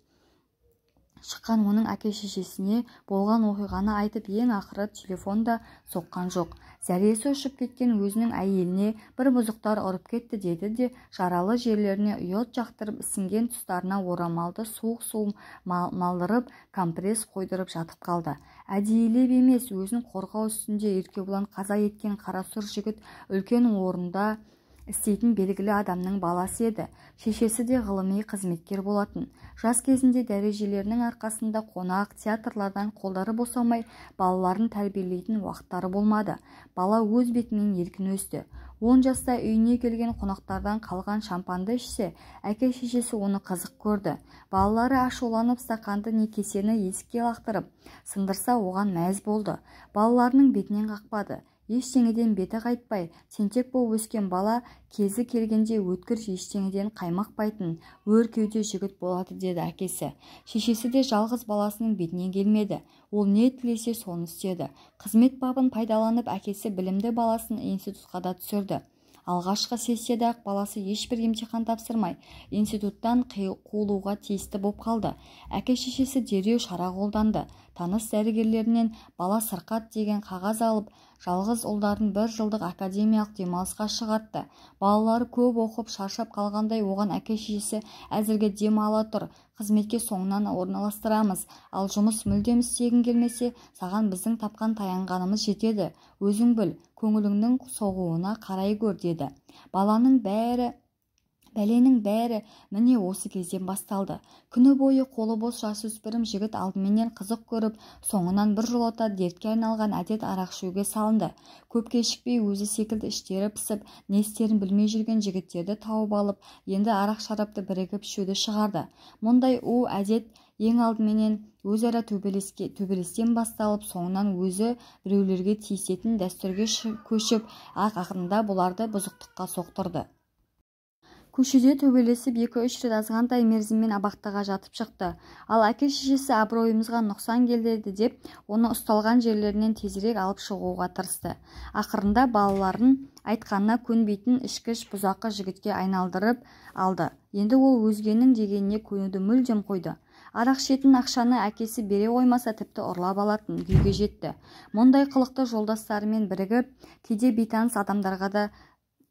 шыққан оның әке-шешесіне болған оқиғаны айтып, ең ақыры телефонда соққан жоқ. Зәресі ұшып кеткен өзінің әйеліне бір бұзықтар ұрып кетті деді де жаралы жерлеріне ұйот жақтырып ісінген тұстарына орамалды суық су малдырып компресс қойдырып жатып қалды. Әдейілеп емес, өзін қорғау үстінде Еркебұлан қаза еткен Қарасұр жігіт үлкен орында істейтін белгілі адамның баласы еді. Шешесі де ғылыми қызметкер болатын. Жас кезінде дәрежелерінің арқасында қонақ, театрлардан қолдары босамай балаларын тәрбиелейтін уақыттары болмады. Бала өз бетімен еркін өсті. 10 жаста үйіне келген қонақтардан қалған шампанды ішсе, әке-шешесі оны қызық көрді. Балалары ашуланып стақанды не кесені есікке лақтырып сындырса, оған мәз болды. Балаларының бетінен қақпады. Ештеңеден беті қайтпай, тентек болып өскен бала кезі келгенде өткір ештеңеден қаймықпайтын өр кеуде жігіт болады деді әкесі. Шешесі де жалғыз баласының бетінен келмеді. Ол не тілесе соны істеді. Қызмет бабын пайдаланып әкесі білімді баласын институтқа да түсірді. Алғашқы сессияда-ақ баласы ешбір емтихан тапсырмай, институттан қуылуға тиісті боп қалды. Әке-шешесі дереу шара қолданды. Таныс дәрігерлерінен бала сырқат деген қағаз алып, жалғыз ұлдарын 1 жылдық академиялық демалысқа шығартты. Балалары көп оқып шаршап қалғандай оған әке-шешесі әзірге дем ала тұр. Қызметке соңынан орналастырамыз. Ал жұмыс мүлдем істегің келмесе, саған біздің тапқан таянғанымыз жетеді. Өзің біл, көңіліңнің соғуына қарай көр деді. Бәленің бәрі міне осы кезден басталды. Күні бойы қолы бос жасөспірім жігіт алдыменен қызық көріп, соңынан біржолата дертке айналған әдет арақ ішуге салынды. Көп кешікпей өзі секілді іштері пісіп, не істерін білмей жүрген жігіттерді тауып алып, енді арақ-шарапты бірігіп ішуді шығарды. Мұндай әдет ең алдыменен өзара төбелестен басталып, соңынан өзі біреулерге тиісетін дәстүрге көшіп, ақырында бұларды бұзықтыққа соқтырды. Көшеде төбелесіп 2-3 рет азғантай мерзіммен абақтыға жатып шықты. Ал әке-шешесі абыройымызға нұқсан келді деп, оны ұсталған жерлерінен тезірек алып шығуға тырысты. Ақырында балаларын айтқанына көнбейтін ішкіш бұзақы жігітке айналдырып алды. Енді ол өзгенің дегеніне көнуді мүлдем қойды. Арақ ішетін ақшаны әкесі бере қоймаса тіпті ұрлап алатын күйге жетті. Мұндай қылықты жолдастарымен бірігіп, кейде бейтаныс адамдарға да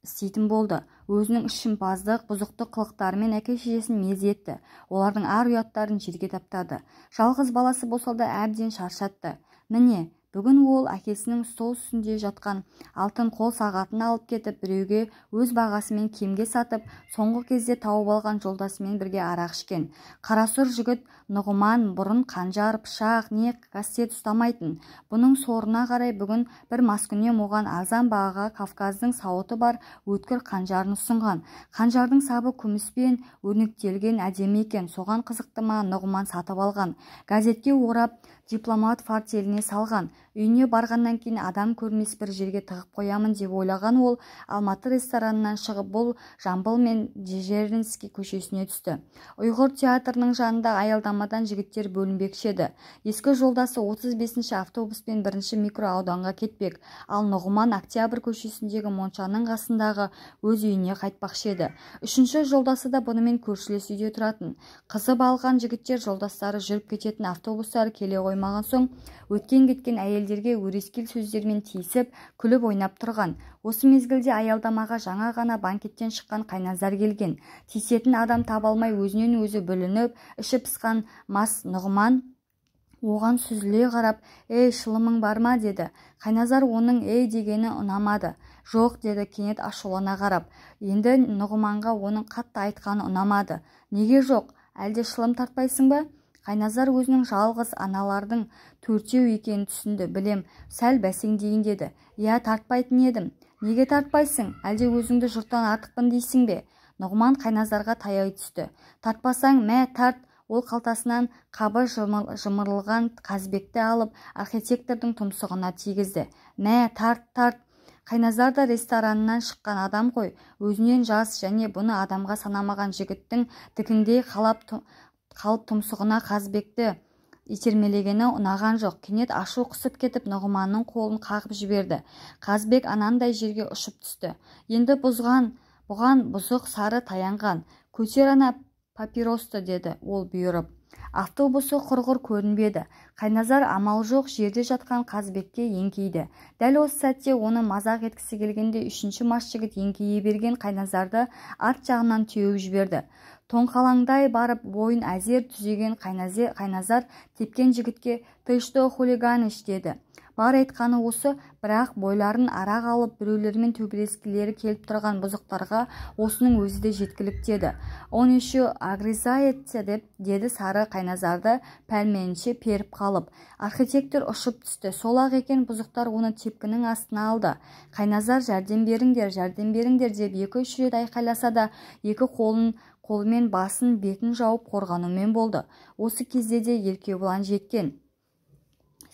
істейтін болды. Өзінің ішімпаздық, бұзықтық қылықтарымен әке-шешесін мезі етті. Олардың ар-ұяттарын жерге таптады. Жалғыз баласы болса да әбден шаршатты. Міне, бүгін ол әкесінің стол үстінде жатқан алтын қол сағатын алып кетіп, біреуге өз бағасымен кемге сатып, соңғы кезде тауып алған жолдасымен бірге арақ ішкен. Қарасұр жігіт Нұғыман бұрын қанжар, пышақ, не кастет ұстамайтын. Бұның сорына қарай бүгін бір маскүнем оған арзан бағаға Кавказдың сауыты бар өткір қанжарын ұсынған. Қанжардың сабы күміспен өрнектелген әдемі екен. Соған қызықты ма, Нұғыман сатып алған. Газетке орап, дипломат фартеліне салған. Үйіне барғаннан кейін адам көрмес бір жерге тығып қоямын деп ойлаған ол Алматы ресторанынан шығып бұл Жамбыл мен Дзержинский көшесіне түсті. Ұйғыр театрының жанында аялдамадан жігіттер бөлінбекші еді. Ескі жолдасы 35-ші автобуспен 1-ші микроауданға кетпек, ал Нұғыман Октябрь көшесіндегі моншаның қасындағы өз үйіне қайтпақшы еді. 3-ші жолдасы да бұнымен көршілес үйде тұратын. Қызып алған жігіттер жолдастары жүріп кететін автобустар келе қоймаған соң өткен-кеткен әйелдерге өрескел сөздермен тиісіп, күліп ойнап тұрған. Осы мезгілде аялдамаға жаңа ғана банкеттен шыққан Қайназар келген. Тиісетін адам таба алмай өзінен өзі бүлініп, іші пысқан мас Нұғыман оған сүзіле қарап, «Ей, шылымың бар ма?» деді. Қайназар оның «ей» дегені ұнамады. «Жоқ» деді кенет ашулана қарап. Енді Нұғыманға оның қатты айтқаны ұнамады. «Неге жоқ? Әлде шылым тартпайсың ба?» Қайназар өзінің жалғыз аналардың 4-еу екенін түсінді. «Білем, сәл бәсеңдейін» деді. «Я, тартпайтын едім». «Неге тартпайсың? Әлде өзіңді жұрттан артықпын дейсің бе?» Нұғыман Қайназарға таяй түсті. «Тартпасаң, мә, тарт». Ол қалтасынан қабы жымырылған Қазбекті алып, архитектордың тұмсығына тигізді. «Мә, тарт». Қайназар да ресторанынан шыққан адам қой. Өзінен жас және бұны адамға санамаған жігіттің дікіңдей қалып тұмсығына Қазбекті итермелегені ұнаған жоқ. Кенет ашу қысып кетіп, Нұғыманның қолын қағып жіберді. Қазбек анандай жерге ұшып түсті. Енді бұған бұзық сары таянған. «Көтер ана папиросты» деді ол бұйырып. Автобусы құрғыр көрінбеді. Қайназар амал жоқ жерде жатқан Қазбекке еңкейді. Дәл осы сәтте оны мазақ еткісі келгенде 3-ші мас жігіт еңкейе берген Қайназарды арт жағынан теуіп жіберді. Тоңқалаңдай барып бойын әзер түзеген Қайназар тепкен жігітке «Ты что, хулиганыш?» деді. бар айтқаны осы, бірақ бойларын арақ алып біреулермен төбелескілері келіп тұрған бұзықтарға осының өзі де жеткілікті еді. Он еще огрызается деді сары Қайназарды пәрменше періп қалып. Архитектор ұшып түсті. Сол-ақ екен, бұзықтар оны тепкінің астына алды. Қайназар жәрдем беріңдер деп 2-3 рет айқайласа да, екі қолымен басын бетін жауып қорғанумен болды. Осы кезде де Еркебұлан жеткен.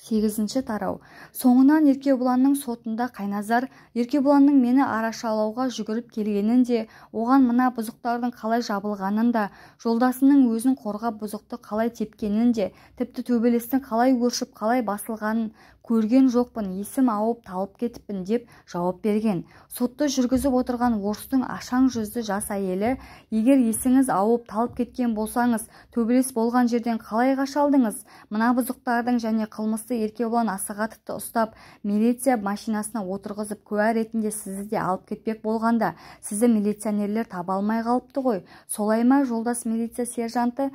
8-ші тарау. Соңынан Еркебұланның сотында Қайназар Еркебұланның мені арашалауға жүгіріп келгенін де, оған мына бұзықтардың қалай жабылғанын да, жолдасының өзін қорғап бұзықты қалай тепкенін де, тіпті төбелестің қалай өршіп, қалай басылғанын көрген жоқпын, есім ауып талып кетіппін деп жауап берген. Сотты жүргізіп отырған орыстың ашаң жүзді жас әйелі, егер есіңіз ауып талып кеткен болсаңыз, төбелес болған жерден қалай қашалдыңыз? Мына бұзықтардың және қылмысты Еркебұлан асыға тұтты ұстап, милиция машинасына отырғызып куә ретінде сізді де алып кетпек болғанда, сізді милиционерлер таба алмай қалыпты ғой. Солай ма, жолдас милиция сержанты?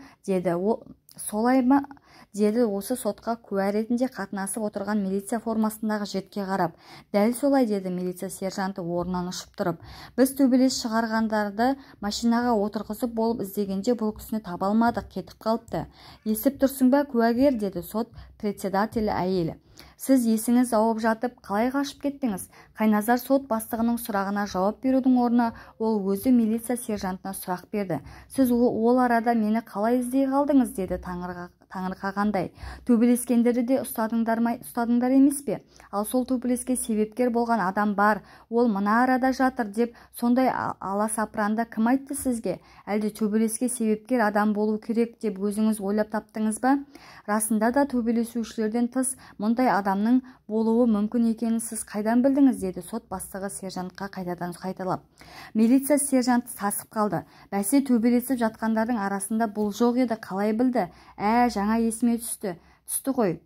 Деді осы сотқа куә ретінде қатынасып отырған милиция формасындағы жігітке қарап. Дәл солай, деді милиция сержанты орнынан ұшып тұрып. Біз төбелес шығарғандарды машинаға отырғызып болып іздегенде бұл кісіні таба алмадық, кетіп қалыпты. Естіп тұрсың ба, куәгер, деді сот председателі әйелі. Сіз есіңіз ауып жатып, қалай қашып кеттіңіз? Қайназар сот бастығының сұрағына жауап берудің орнына ол өзі милиция сержантына сұрақ берді. Сіз ол арада мені қалай іздей қалдыңыз, деді таңырқағандай. Төбелескендерді де ұстадыңдар емес пе? Ал сол төбелеске себепкер болған адам бар, ол мына арада жатыр деп сондай аласапыранда кім айтты сізге? Әлде төбелеске себепкер адам болу керек деп өзіңіз ойлап таптыңыз ба? Расында да төбелесушілерден тыс мұндай адамның болуы мүмкін екенін сіз қайдан білдіңіз, деді сот бастығы сержантқа қайтадан қайталап. Милиция сержанты сасып қалды. Бәсе, төбелесіп жатқандардың арасында бұл жоқ еді, қалай білді? Жаңа есіме түсті ғой.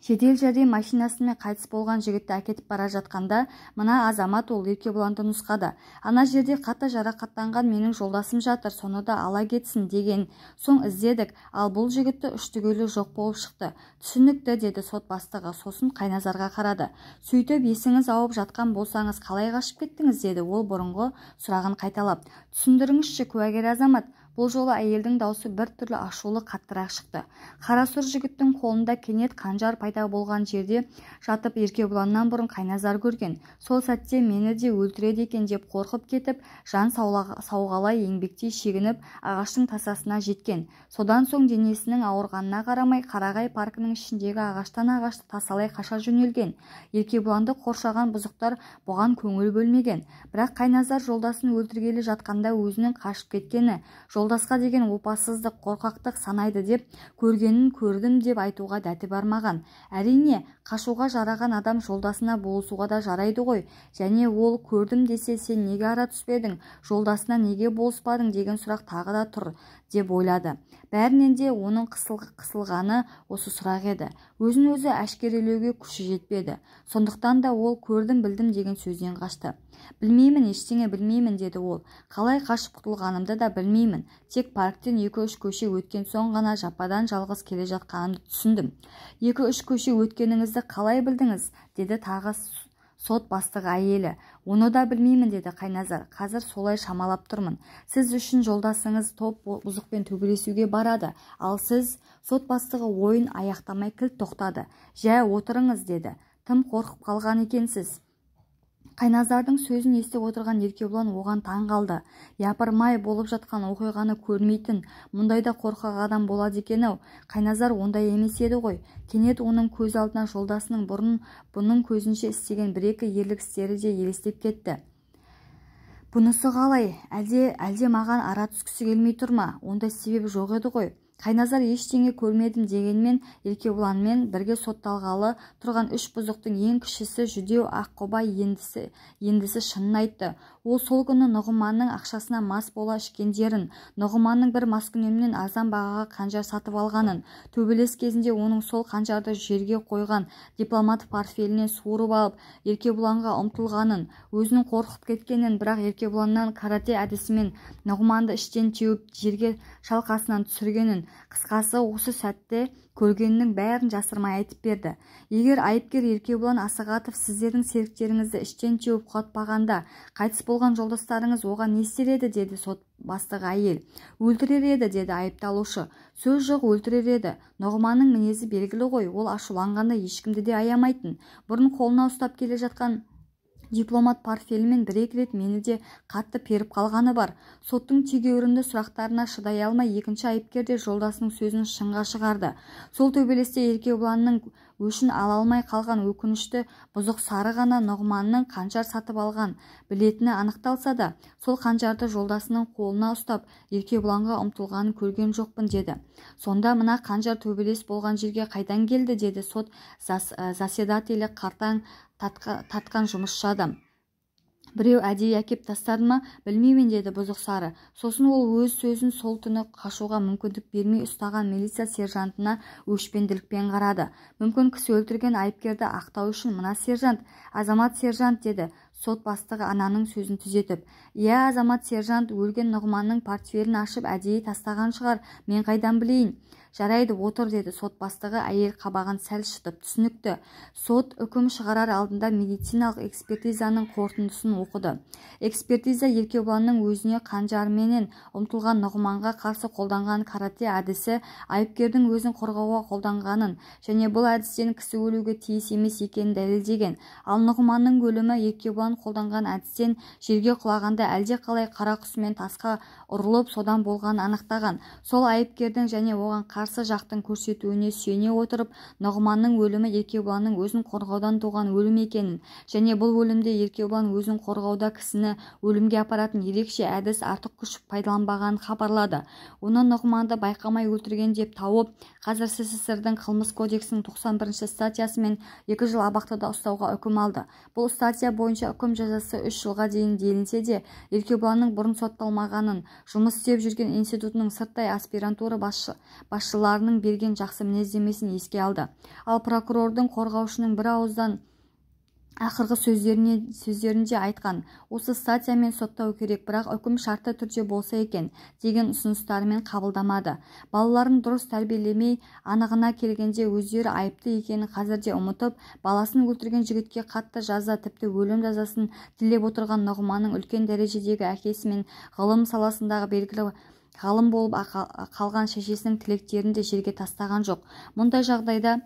Жедел жәрдем машинасымен қайтыс болған жігітті әкетіп бара жатқанда, мына азамат ол Еркебұланды нұсқады. Ана жерде қатты жарақаттанған менің жолдасым жатыр, соны да ала кетсін деген соң іздедік, ал бұл жігітті үштігелі жоқ болып шықты. Түсінікті, деді сот бастығы, сосын Қайназарға қарады. Сөйтіп, есіңіз ауып жатқан болсаңыз, қалай қашып кеттіңіз, деді ол бұрынғы сұрағын қайталап. Түсіндіріңізші, куәгер азамат. Бұл жолы әйелдің даусы бір түрлі ашулы қаттырақ шықты. Қарасұр жігіттің қолында кенет қанжар пайда болған жерде жатып Еркебұланнан бұрын Қайназар көрген. Сол сәтте мені де өлтіреді екен деп қорқып кетіп, жан сауғалай еңбектей шегініп ағаштың тасасына жеткен. Содан соң денесінің ауырғанына қарамай Қарағай паркінің ішіндегі ағаштан ағашты тасалай қаша жөнелген. Еркебұланды қоршаған бұзықтар бұған көңіл бөлмеген. Бірақ Қайназар жолдасын өлтіргелі жатқанда өзінің қашып кеткені, жолдасқа деген опасыздық, қорқақтық санайды деп, көргенін көрдім деп айтуға дәті бармаған. Әрине, қашуға жараған адам жолдасына болысуға да жарайды ғой. Және ол көрдім десе, сен неге ара түспедің, жолдасына неге болыспадың деген сұрақ тағы да тұр деп ойлады. Бәрінен де оның қысылғаны осы сұрақ еді. Өзін өзі әшкерелеуге күші жетпеді. Сондықтан да ол көрдім білдім деген сөзден қашты. Білмеймін, ештеңе білмеймін, деді ол. Қалай қашып құтылғанымды да білмеймін. Тек парктен 2-3 көше өткен соң ғана жападан жалғыз келе жатқанымды түсіндім. 2-3 көше өткеніңізді қалай білдіңіз, деді тағы сот бастығы әйелі. Оны да білмеймін, деді Қайназар. Қазір солай шамалап тұрмын. Сіз үшін жолдасыңыз топ бұзықпен төбелесуге барады. Ал сіз, сот бастығы ойын аяқтамай кілт тоқтады. Жә, отырыңыз, деді. Тым қорқып қалған екенсіз. Қайназардың сөзін естіп отырған Еркебұлан оған таң қалды. Япырмай, болып жатқан оқиғаны көрмейтін, мұндайда қорқақ адам болады екен-ау. Қайназар ондай емес еді ғой. Кенет оның көз алдына жолдасының бұның көзінше істеген бір-екі ерлік істері де елестеп кетті. Бұнысы қалай? Әлде маған ара түскісі келмей тұр ма? Ондай себеп жоқ еді ғой. Қайназар ештеңе көрмедім дегенмен Еркебұланмен бірге сотталғалы тұрған 3 бұзықтың ең кішісі жүдеу Аққұба ендісі шынын айтты. Ол сол күні Нұғыманның ақшасына мас бола ішкендерін, Нұғыманның бір маскүнемнен арзан бағаға қанжар сатып алғанын, төбелес кезінде оның сол қанжарды жерге қойған дипломат портфелінен суырып алып Еркебұланға ұмтылғанын, өзінің қорқып кеткенін, бірақ Еркебұланнан карате әдісімен Нұғыманды іштен теуіп жерге шалқасынан түсіргенін, мүмкін. Қысқасы, осы сәтте көргенінің бәрін жасырмай айтып берді. Егер айыпкер Еркебұлан Асығатов сіздердің серіктеріңізді іштен теуіп құлатпағанда, қайтыс болған жолдастарыңыз оған не істер еді, деді сот бастығы әйел. Өлтірер еді, деді айыпталушы. Сөз жоқ, өлтірер еді. Нұғыманның мінезі белгілі ғой, ол ашуланғанда ешкімді де аямайтын. Бұрын қолына ұстап келе жатқан дипломат портфелімен бір-екі рет мені де қатты періп қалғаны бар. Соттың тегеурінді сұрақтарына шыдай алмай екінші айыпкер де жолдасының сөзін шынға шығарды. Сол төбелесте Еркебұланның өшін ала алмай қалған өкінішті бұзық сары ғана Нұғыманның қанжар сатып алған білетіні анықталса да, сол қанжарды жолдасының қолына ұстап Еркебұланға ұмтылғанын көрген жоқпын, деді. Сонда мына қанжар төбелес болған жерге қайдан келді, деді сот заседателі қартаң татқан жұмысшы адам. Біреу әдейі әкеп тастады ма, білмеймін, деді бұзық сары. Сосын ол өз сөзін сол түні қашуға мүмкіндік бермей ұстаған милиция сержантына өшпенділікпен қарады. Мүмкін кісі өлтірген айыпкерді ақтау үшін мына сержант, азамат сержант, деді сот бастығы ананың сөзін түзетіп. Иә, азамат сержант өлген Нұғыманның портфелін ашып әдейі тастаған шығар, мен қайдан білейін. Жарайды, отыр, деді сот бастығы әйел қабағын сәл шытып. Түсінікті. Сот үкім шығарар алдында медициналық экспертизаның қорытындысын оқыды. Экспертиза Еркебұланның өзіне қанжарменен ұмтылған Нұғыманға қарсы қолданған карате әдісі айыпкердің өзін қорғауға қолданғанын және бұл әдістен кісі өлуге тиіс емес екенін дәлелдеген. Ал Нұғыманның өлімі Еркебұлан қолданған әдістен жерге құлағанда әлде қалай қара құсымен тасқа ұрылып содан болғанын анықтаған. Сол айыпкердің және оған қарсы жақтың көрсетуіне сүйене отырып, Нұғыманның өлімі Еркебұланның өзін қорғаудан туған өлім екенін және бұл өлімде Еркебұлан өзін қорғауда кісіні өлімге апаратын ерекше әдіс артық күш пайдаланбағанын хабарлады. Оны Нұғыманды байқамай өлтірген деп тауып, қазір СССР-дің қылмыс кодексінің 91 статьясымен 2 жыл абақтыда ұстауға үкім алды. Бұл статья бойынша үкім жазасы 3 жылға дейін делінсе де, Еркебұланның бұрын сотталмағанын, жұмыс істеп жүрген институтының сырттай аспирантура басшыларының берген жақсы мінездемесін еске алды. Ал прокурордың қорғаушының бір ауыздан ақырғы сөздерінде айтқан, осы статьямен соттау керек, бірақ үкім шартты түрде болса екен деген ұсыныстарымен қабылдамады. Балаларын дұрыс тәрбиелемей, анығына келгенде өздері айыпты екенін қазірде ұмытып, баласын өлтірген жігітке қатты жаза, тіпті өлім жазасын тілеп отырған Нұғыманның үлкен дәрежедегі әкесі мен ғылым саласындағы белгілі ғалым болып қалған шешесінің тілектерін де жерге тастаған жоқ. Мұндай жағдайда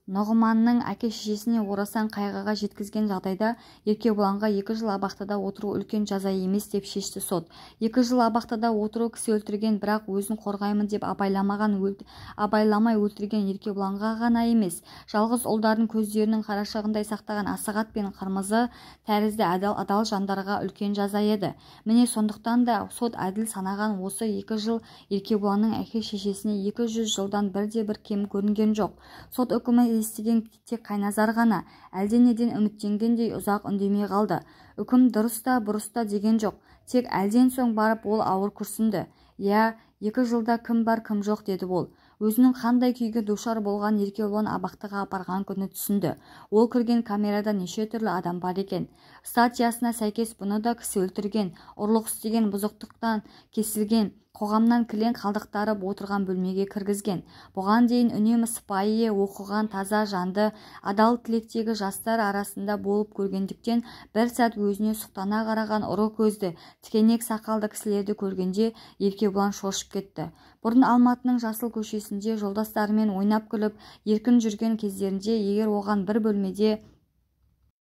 Нұғыманның әке-шешесіне орасан қайғыға жеткізген жағдайда Еркебұланға 2 жыл абақтыда отыру үлкен жаза емес деп шешті сот. 2 жыл абақтыда отыру кісі өлтірген, бірақ өзін қорғаймын деп абайламай өлтірген Еркебұланға ғана емес, жалғыз ұлдардың көздерінің қарашығындай сақтаған Асығат пен Қырмызы тәрізді адал жандарға үлкен жаза еді. Міне сондықтан да сот әділ санаған осы 2 жыл Еркебұланның әке-шешесіне 200 жылдан бірде-бір кем көрінген жоқ. Сот үкімі естіген тек Қайназар ғана әлденеден үміттенгендей ұзақ үндемей қалды. Үкім дұрыс та бұрыс та деген жоқ. Тек әлден соң барып ол ауыр күрсінді. Иә, 2 жылда кім бар кім жоқ, деді ол. Өзінің қандай күйге душар болған Еркебұлан абақтыға апарған күні түсінді. Ол кірген камерада неше түрлі адам бар екен. Статьясына сәйкес бұны да кісі өлтірген, ұрлық істеген, бұзықтықтан кесілген, қоғамнан кілең қалдықтарып отырған бөлмеге кіргізген. Бұған дейін үнемі сыпайы, оқыған, таза жанды, адал тілектегі жастар арасында болып көргендіктен бір сәт өзіне сұқтана қараған ұры көзді, тікенек сақалды кісілерді көргенде Еркебұлан шошып кетті. Бұрын Алматының Жасыл көшесінде жолдастарымен ойнап күліп, еркін жүрген кездерінде егер оған бір бөлмеде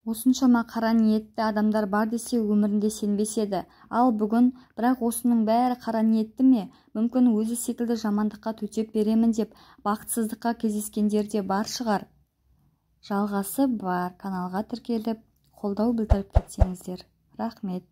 осыншама қара ниетті адамдар бар десе өмірінде сенбес еді. Ал бүгін, бірақ осының бәрі қара ниетті ме? Мүмкін өзі секілді жамандыққа төтеп беремін деп бақытсыздыққа кездескендер де бар шығар. Жалғасы бар. Каналға тіркеліп, қолдау білдіріп кетсеңіздер. Рахмет.